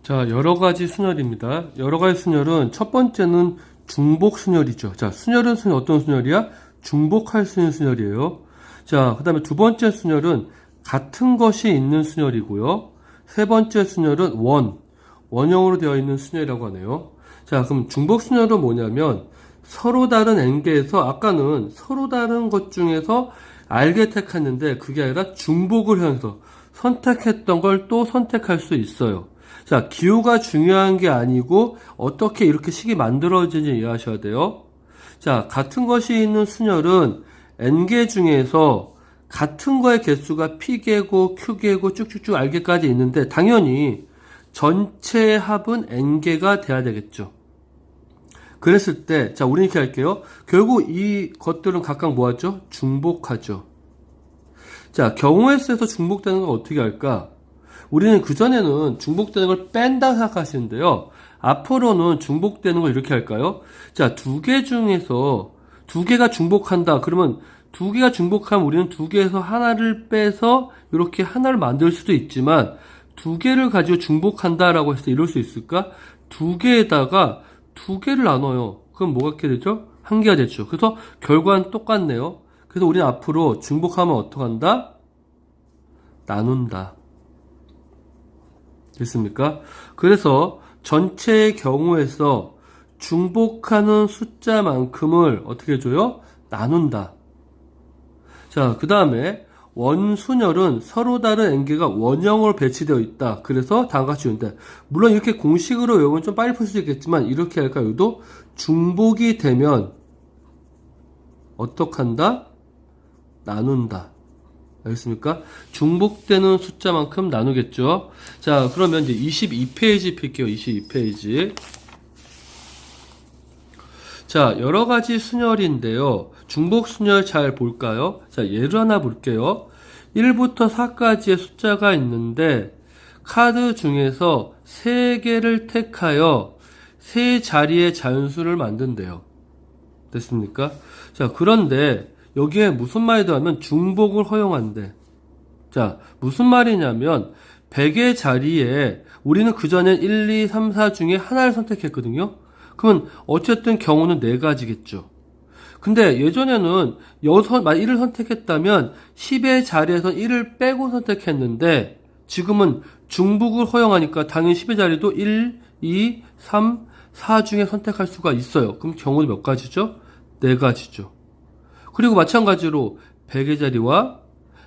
자, 여러 가지 순열입니다. 여러 가지 순열은 첫 번째는 중복 순열이죠. 자, 순열은 어떤 순열이야? 중복할 수 있는 순열이에요. 자, 그 다음에 두 번째 순열은 같은 것이 있는 순열이고요. 세 번째 순열은 원형으로 되어 있는 순열이라고 하네요. 자, 그럼 중복 순열은 뭐냐면 서로 다른 n개에서 아까는 서로 다른 것 중에서 알게 택했는데 그게 아니라 중복을 해서 선택했던 걸 또 선택할 수 있어요. 자, 기호가 중요한 게 아니고 어떻게 이렇게 식이 만들어지는지 이해하셔야 돼요. 자, 같은 것이 있는 순열은 n개 중에서 같은 거의 개수가 p개고 q개고 쭉쭉쭉 r개까지 있는데 당연히 전체의 합은 n개가 돼야 되겠죠. 그랬을 때, 자, 우리 이렇게 할게요. 결국 이 것들은 각각 뭐하죠? 중복하죠. 자, 경우의 수에서 중복되는 건 어떻게 할까? 우리는 그전에는 중복되는 걸 뺀다 생각하시는데요. 앞으로는 중복되는 걸 이렇게 할까요? 자, 두 개 중에서 두 개가 중복한다. 그러면 두 개가 중복하면 우리는 두 개에서 하나를 빼서 이렇게 하나를 만들 수도 있지만 두 개를 가지고 중복한다라고 해서 이럴 수 있을까? 두 개에다가 두 개를 나눠요. 그럼 뭐가 이렇게 되죠? 한 개가 되죠. 그래서 결과는 똑같네요. 그래서 우리는 앞으로 중복하면 어떡한다? 나눈다. 됐습니까? 그래서 전체의 경우에서 중복하는 숫자만큼을 어떻게 해줘요? 나눈다. 자, 그 다음에 원순열은 서로 다른 n개가 원형으로 배치되어 있다. 그래서 다음과 같이 주는데 물론 이렇게 공식으로 외우면 좀 빨리 풀 수 있겠지만 이렇게 할까요? 여기도 중복이 되면 어떡한다? 나눈다. 알겠습니까? 중복되는 숫자만큼 나누겠죠. 자, 그러면 이제 22페이지 필게요. 22페이지. 자, 여러 가지 순열인데요. 중복 순열 잘 볼까요? 자, 예를 하나 볼게요. 1부터 4까지의 숫자가 있는데 카드 중에서 3개를 택하여 3자리의 자연수를 만든대요. 됐습니까? 자, 그런데 여기에 무슨 말이 들어가면 중복을 허용한대. 자, 무슨 말이냐면 100의 자리에 우리는 그전엔 1, 2, 3, 4 중에 하나를 선택했거든요. 그러면 어쨌든 경우는 4가지겠죠. 근데 예전에는 1을 선택했다면 10의 자리에서 1을 빼고 선택했는데 지금은 중복을 허용하니까 당연히 10의 자리도 1, 2, 3, 4 중에 선택할 수가 있어요. 그럼 경우는 몇 가지죠? 4가지죠. 그리고 마찬가지로 100의 자리와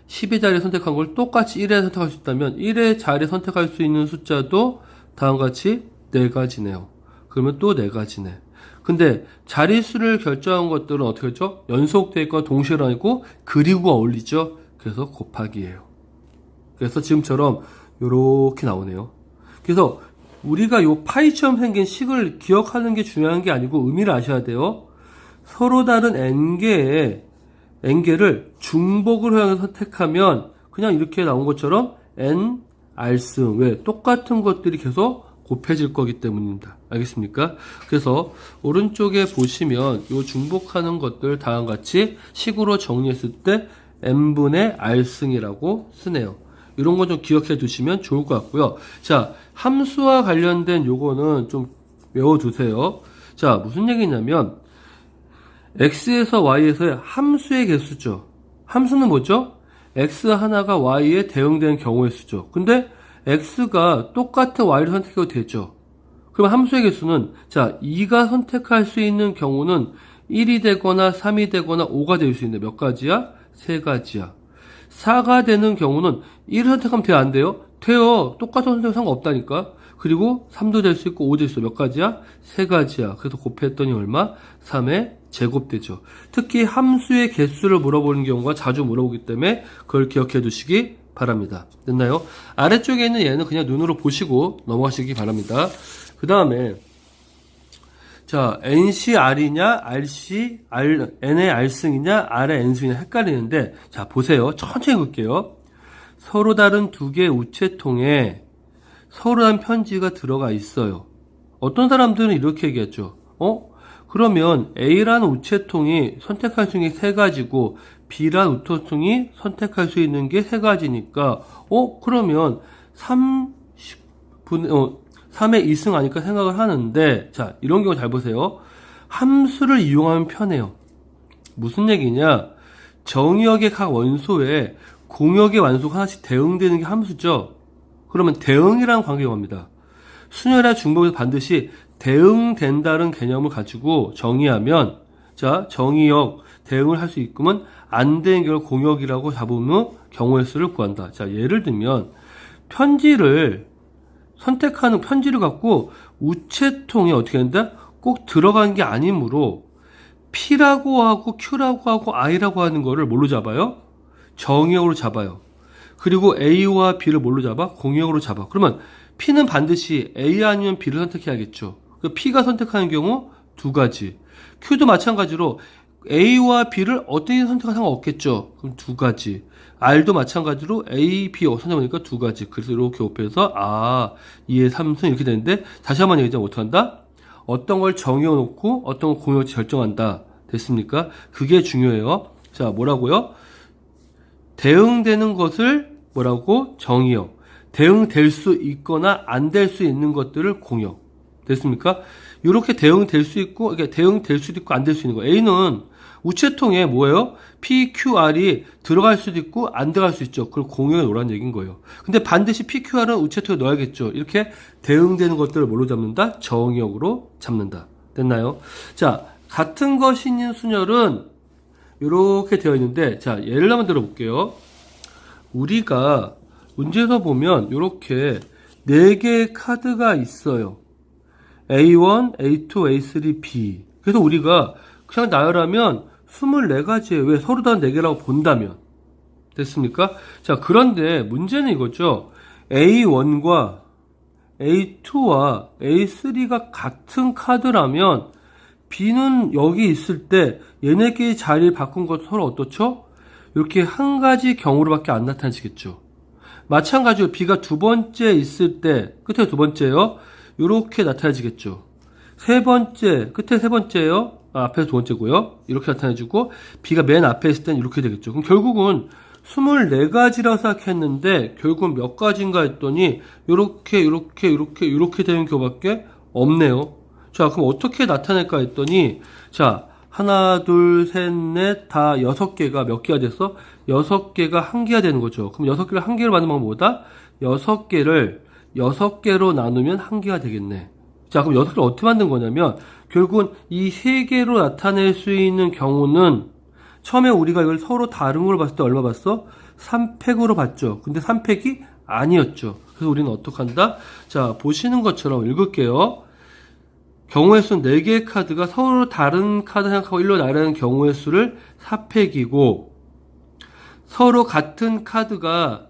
10의 자리에 선택한 걸 똑같이 1에 선택할 수 있다면 1의 자리에 선택할 수 있는 숫자도 다음과 같이 4가지네요. 그러면 또 4가지네. 근데 자릿수를 결정한 것들은 어떻게 하죠? 연속되어 있고 동시에 아니고 그리고 어울리죠. 그래서 곱하기예요. 그래서 지금처럼 이렇게 나오네요. 그래서 우리가 요 파이처럼 생긴 식을 기억하는 게 중요한 게 아니고 의미를 아셔야 돼요. 서로 다른 n개를 중복을 허용해서 선택하면 그냥 이렇게 나온 것처럼 n r승 왜 똑같은 것들이 계속 곱해질 거기 때문입니다. 알겠습니까? 그래서 오른쪽에 보시면 이 중복하는 것들 다음과 같이 식으로 정리했을 때 n분의 r승이라고 쓰네요. 이런 거 좀 기억해 두시면 좋을 것 같고요. 자, 함수와 관련된 요거는 좀 외워두세요. 자, 무슨 얘기냐면 x에서 y에서의 함수의 개수죠. 함수는 뭐죠? x 하나가 y에 대응되는 경우의 수죠. 근데 x가 똑같은 y를 선택해도 되죠. 그럼 함수의 개수는 자 2가 선택할 수 있는 경우는 1이 되거나 3이 되거나 5가 될 수 있는데 몇 가지야? 3가지야. 4가 되는 경우는 1을 선택하면 돼요? 안 돼요? 돼요. 똑같은 선택은 상관없다니까. 그리고 3도 될 수 있고 5도 될 수 있어. 몇 가지야? 3가지야. 그래서 곱했더니 얼마? 3의 제곱되죠. 특히 함수의 개수를 물어보는 경우가 자주 물어보기 때문에 그걸 기억해 두시기 바랍니다. 됐나요? 아래쪽에 있는 얘는 그냥 눈으로 보시고 넘어가시기 바랍니다. 그 다음에 자 NCR이냐 N의 R승이냐 R의 N승이냐 헷갈리는데 자 보세요. 천천히 볼게요. 서로 다른 두 개의 우체통에 서로 다른 편지가 들어가 있어요. 어떤 사람들은 이렇게 얘기했죠. 그러면 A라는 우체통이 선택할 수 있는 게 3가지고 B라는 우체통이 선택할 수 있는 게 3가지니까 그러면 3의 2승 아니까 생각을 하는데, 자, 이런 경우 잘 보세요. 함수를 이용하면 편해요. 무슨 얘기냐? 정의역의 각 원소에 공역의 완소가 하나씩 대응되는 게 함수죠. 그러면 대응이라는 관계가 옵니다. 순열이나 중복에서 반드시 대응된다는 개념을 가지고 정의하면, 자, 정의역 대응을 할 수 있으면 안 되는 경우 공역이라고 잡으면 경우의 수를 구한다. 자, 예를 들면 편지를 선택하는 편지를 갖고 우체통에 어떻게 한다? 꼭 들어간 게 아니므로 P라고 하고 Q라고 하고 I라고 하는 거를 뭘로 잡아요? 정의역으로 잡아요. 그리고 A와 B를 뭘로 잡아? 공역으로 잡아. 그러면 P는 반드시 A 아니면 B를 선택해야겠죠. P가 선택하는 경우 두 가지. Q도 마찬가지로 A와 B를 어떻게 선택할 상관없겠죠. 그럼 두 가지. R도 마찬가지로 A, B 선택하니까 두 가지. 그래서 이렇게 곱해서 2의 3승 이렇게 되는데, 다시 한번 얘기하자면 어떻게 한다? 어떤 걸 정의어 놓고 어떤 걸 공역을 결정한다. 됐습니까? 그게 중요해요. 자, 뭐라고요? 대응되는 것을 뭐라고? 정의역. 대응될 수 있거나 안 될 수 있는 것들을 공역. 됐습니까? 이렇게 대응될 수 있고, 이렇게 대응될 수도 있고 안 될 수 있는 거. A는 우체통에 뭐예요? P, Q, R이 들어갈 수도 있고 안 들어갈 수 있죠. 그걸 공역에 놓으라는 얘기인 거예요. 근데 반드시 P, Q, R은 우체통에 넣어야겠죠. 이렇게 대응되는 것들을 뭘로 잡는다? 정의역으로 잡는다. 됐나요? 자, 같은 것이 있는 순열은 이렇게 되어 있는데, 자, 예를 한번 들어볼게요. 우리가 문제에서 보면 이렇게 4개의 카드가 있어요. A1, A2, A3, B. 그래서 우리가 그냥 나열하면 24가지예요. 왜? 서로 다 4개라고 본다면. 됐습니까? 자, 그런데 문제는 이거죠. A1과 A2와 A3가 같은 카드라면 B는 여기 있을 때 얘네끼리 자리를 바꾼 것 서로 어떻죠? 이렇게 한 가지 경우로밖에 안 나타나지겠죠. 마찬가지로 B가 두 번째 있을 때, 끝에 두 번째요. 이렇게 나타나지겠죠. 세 번째, 끝에 세 번째요. 앞에서 두 번째고요. 이렇게 나타내주고, B가 맨 앞에 있을 땐 이렇게 되겠죠. 그럼 결국은 24가지라고 생각했는데, 결국은 몇 가지인가 했더니, 이렇게 되는 경우밖에 없네요. 자, 그럼 어떻게 나타낼까 했더니, 자, 하나, 둘, 셋, 넷, 다 6개가 몇 개가 됐어? 6개가 한 개가 되는 거죠. 그럼 6개를 한 개로 만드는 건 뭐다? 6개를 6개로 나누면 한 개가 되겠네. 자, 그럼 6개를 어떻게 만든 거냐면, 결국은 이 3개로 나타낼 수 있는 경우는, 처음에 우리가 이걸 서로 다른 걸 봤을 때 얼마 봤어? 3팩으로 봤죠. 근데 3팩이 아니었죠. 그래서 우리는 어떻게 한다? 자, 보시는 것처럼 읽을게요. 경우의 수는 4개의 카드가 서로 다른 카드 생각하고 1로 나열하는 경우의 수를 4팩이고, 서로 같은 카드가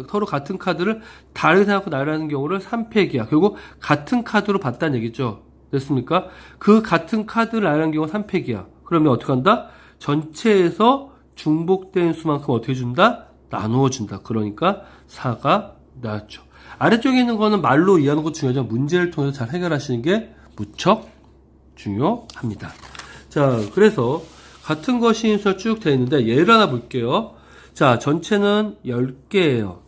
서로 같은 카드를 다르게 생각하고 나열하는 경우를 3팩이야. 결국 같은 카드로 봤다는 얘기죠. 됐습니까? 그 같은 카드를 나열하는 경우가 3팩이야. 그러면 어떻게 한다? 전체에서 중복된 수만큼 어떻게 준다? 나누어 준다. 그러니까 4가 나왔죠. 아래쪽에 있는 거는 말로 이해하는 거 중요하지만 문제를 통해서 잘 해결하시는 게 무척 중요합니다. 자, 그래서 같은 것이 쭉 되어 있는데 예를 하나 볼게요. 자, 전체는 10개예요.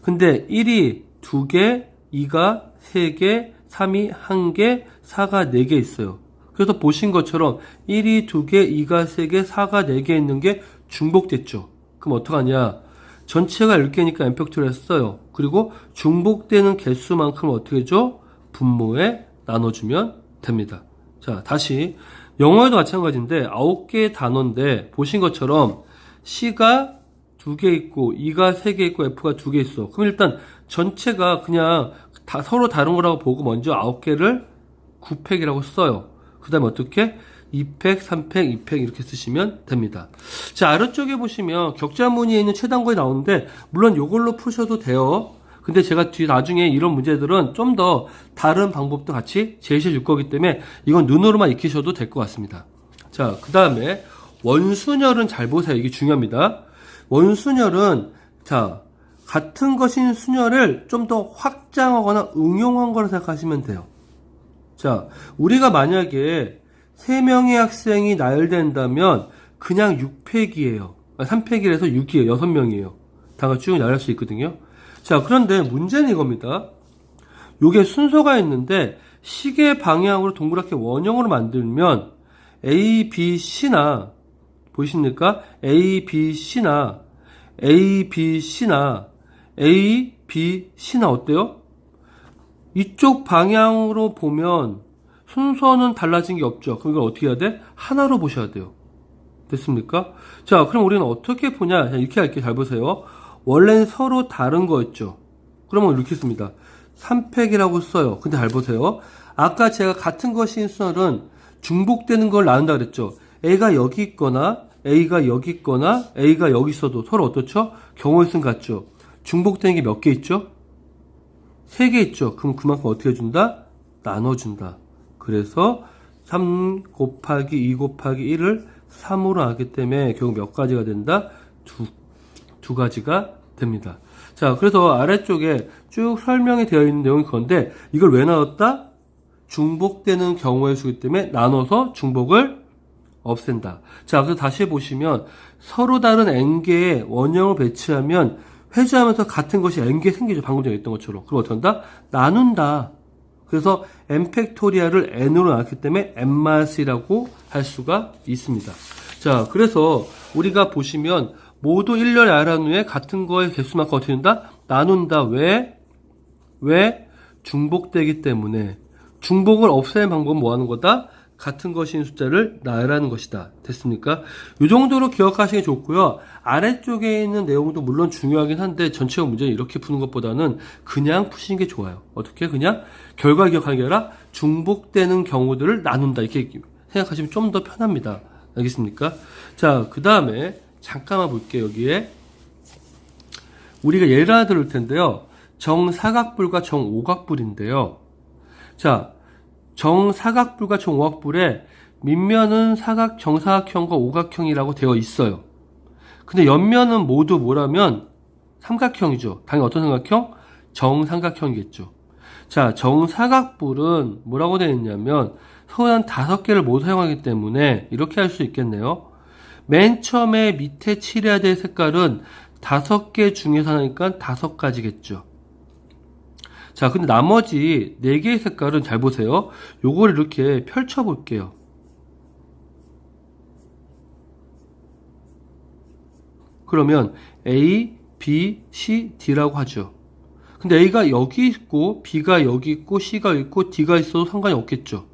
근데 1이 2개, 2가 3개, 3이 1개, 4가 4개 있어요. 그래서 보신 것처럼 1이 2개, 2가 3개, 4가 4개 있는 게 중복됐죠. 그럼 어떡하냐? 전체가 10개니까 n팩토리얼 써요. 그리고 중복되는 개수만큼 어떻게 줘? 분모에 나눠주면 됩니다. 자, 다시 영어에도 마찬가지인데 9개의 단어인데 보신 것처럼 C가 2개 있고 E가 3개 있고 F가 2개 있어. 그럼 일단 전체가 그냥 다 서로 다른 거라고 보고 먼저 9개를 9팩이라고 써요. 그 다음에 어떻게? 2팩, 3팩, 2팩 이렇게 쓰시면 됩니다. 자, 아래쪽에 보시면 격자무늬에 있는 최단거에 나오는데 물론 이걸로 푸셔도 돼요. 근데 제가 뒤 나중에 이런 문제들은 좀 더 다른 방법도 같이 제시해 줄 거기 때문에 이건 눈으로만 익히셔도 될 것 같습니다. 자, 그 다음에 원순열은 잘 보세요. 이게 중요합니다. 원순열은 자, 같은 것인 순열을 좀 더 확장하거나 응용한 거라 생각하시면 돼요. 자, 우리가 만약에 3명의 학생이 나열된다면 그냥 6팩이에요. 3팩이라서 6이에요. 6명이에요. 다 같이 쭉 나열할 수 있거든요. 자, 그런데 문제는 이겁니다. 요게 순서가 있는데 시계 방향으로 동그랗게 원형으로 만들면 A, B, C나 보이십니까? A, B, C나 A, B, C나 A, B, C나 어때요? 이쪽 방향으로 보면 순서는 달라진 게 없죠. 그럼 이걸 어떻게 해야 돼? 하나로 보셔야 돼요. 됐습니까? 자, 그럼 우리는 어떻게 보냐? 이렇게 할게요. 잘 보세요. 원래는 서로 다른 거였죠. 그러면 이렇게 씁니다. 3팩이라고 써요. 근데 잘 보세요. 아까 제가 같은 것인 수는 중복되는 걸 나눈다 그랬죠. A가 여기 있거나 A가 여기 있거나 A가 여기 있어도 서로 어떻죠? 경우의 수는 같죠. 중복되는 게 몇 개 있죠? 3개 있죠. 그럼 그만큼 어떻게 해준다? 나눠준다. 그래서 3 곱하기 2 곱하기 1을 3으로 하기 때문에 결국 몇 가지가 된다? 두 가지가 됩니다. 자, 그래서 아래쪽에 쭉 설명이 되어 있는 내용이 그건데 이걸 왜 나눴다? 중복되는 경우의 수이기 때문에 나눠서 중복을 없앤다. 자, 그래서 다시 보시면 서로 다른 n개의 원형을 배치하면 회주하면서 같은 것이 n개 생기죠. 방금 전에 했던 것처럼. 그럼 어떻게 한다? 나눈다. 그래서 n 팩토리얼을 n으로 나눴기 때문에 n마스라고 할 수가 있습니다. 자, 그래서 우리가 보시면 모두 1열 알한 후에 같은 거의 개수만큼 어떻게 된다? 나눈다. 왜? 중복되기 때문에. 중복을 없애는 방법은 뭐 하는 거다? 같은 것인 숫자를 나열하는 것이다. 됐습니까? 이 정도로 기억하시는 게 좋고요. 아래쪽에 있는 내용도 물론 중요하긴 한데 전체가 문제는 이렇게 푸는 것보다는 그냥 푸시는 게 좋아요. 어떻게? 그냥 결과 기억하는 게 아니라 중복되는 경우들을 나눈다. 이렇게 생각하시면 좀 더 편합니다. 알겠습니까? 자, 그 다음에 잠깐만 볼게요. 여기에 우리가 예를 하나 들을 텐데요. 정사각불과 정오각불인데요. 자, 정사각불과 정오각불에 밑면은 정사각형과 오각형이라고 되어 있어요. 근데 옆면은 모두 뭐라면 삼각형이죠. 당연히 어떤 삼각형? 정삼각형이겠죠. 자, 정사각불은 뭐라고 되어 있냐면 서로 한 5개를 모두 사용하기 때문에 이렇게 할 수 있겠네요. 맨 처음에 밑에 칠해야 될 색깔은 5개 중에서 하니까 5가지겠죠. 자, 근데 나머지 4개의 색깔은 잘 보세요. 요걸 이렇게 펼쳐 볼게요. 그러면 A, B, C, D라고 하죠. 근데 A가 여기 있고 B가 여기 있고 C가 있고 D가 있어도 상관이 없겠죠.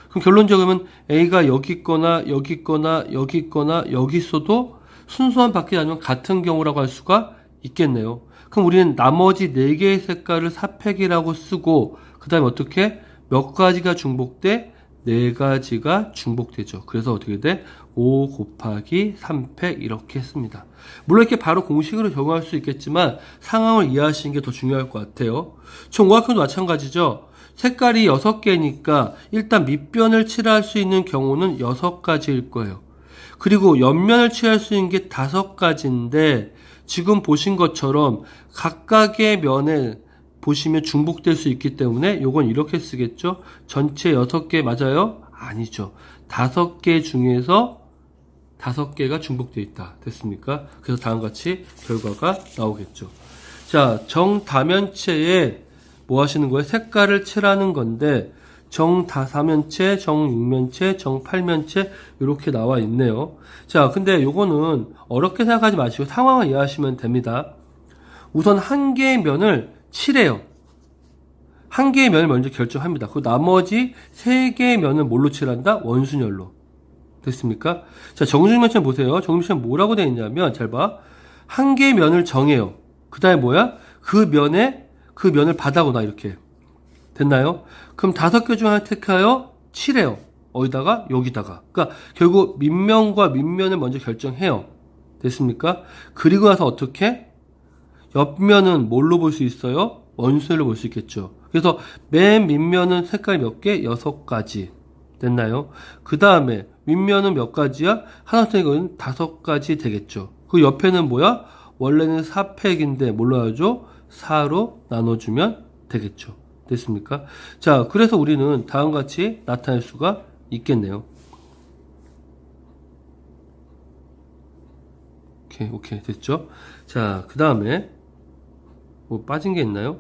그럼 결론적으로 A가 여기 있거나 여기 있거나 여기 있거나 여기 있어도 순서만 바뀌지 않으면 같은 경우라고 할 수가 있겠네요. 그럼 우리는 나머지 4개의 색깔을 4팩이라고 쓰고 그 다음에 어떻게? 몇 가지가 중복돼? 4가지가 중복되죠. 그래서 어떻게 돼? 5 곱하기 3팩 이렇게 했습니다. 물론 이렇게 바로 공식으로 적용할 수 있겠지만 상황을 이해하시는 게 더 중요할 것 같아요. 정오각형도 마찬가지죠. 색깔이 6개니까 일단 밑변을 칠할 수 있는 경우는 6가지일 거예요. 그리고 옆면을 칠할 수 있는 게 5가지인데 지금 보신 것처럼 각각의 면에 보시면 중복될 수 있기 때문에 요건 이렇게 쓰겠죠. 전체 6개 맞아요? 아니죠. 5개 중에서 5개가 중복되어 있다. 됐습니까? 그래서 다음같이 결과가 나오겠죠. 자, 정다면체에 뭐 하시는 거예요? 색깔을 칠하는 건데 정다사면체, 정육면체, 정팔면체 이렇게 나와 있네요. 자, 근데 요거는 어렵게 생각하지 마시고 상황을 이해하시면 됩니다. 우선 한 개의 면을 칠해요. 한 개의 면을 먼저 결정합니다. 그 나머지 3개의 면을 뭘로 칠한다? 원순열로. 됐습니까? 자, 정육면체 보세요. 정육면체는 뭐라고 되어 있냐면 잘 봐. 한 개의 면을 정해요. 그 다음에 뭐야? 그 면을 바다거나 이렇게. 됐나요? 그럼 5개 중 하나 택하여 칠해요. 어디다가? 여기다가. 그러니까 결국 밑면과 밑면을 먼저 결정해요. 됐습니까? 그리고 나서 어떻게? 옆면은 뭘로 볼 수 있어요? 원순열로 볼 수 있겠죠. 그래서 맨 밑면은 색깔이 몇 개? 6가지. 됐나요? 그 다음에 윗면은 몇 가지야? 하나 팩은 5가지 되겠죠. 그 옆에는 뭐야? 원래는 4팩인데 뭘로 하죠? 4로 나눠주면 되겠죠. 됐습니까? 자, 그래서 우리는 다음같이 나타낼 수가 있겠네요. 오케이, 됐죠? 자, 그 다음에 뭐 빠진 게 있나요?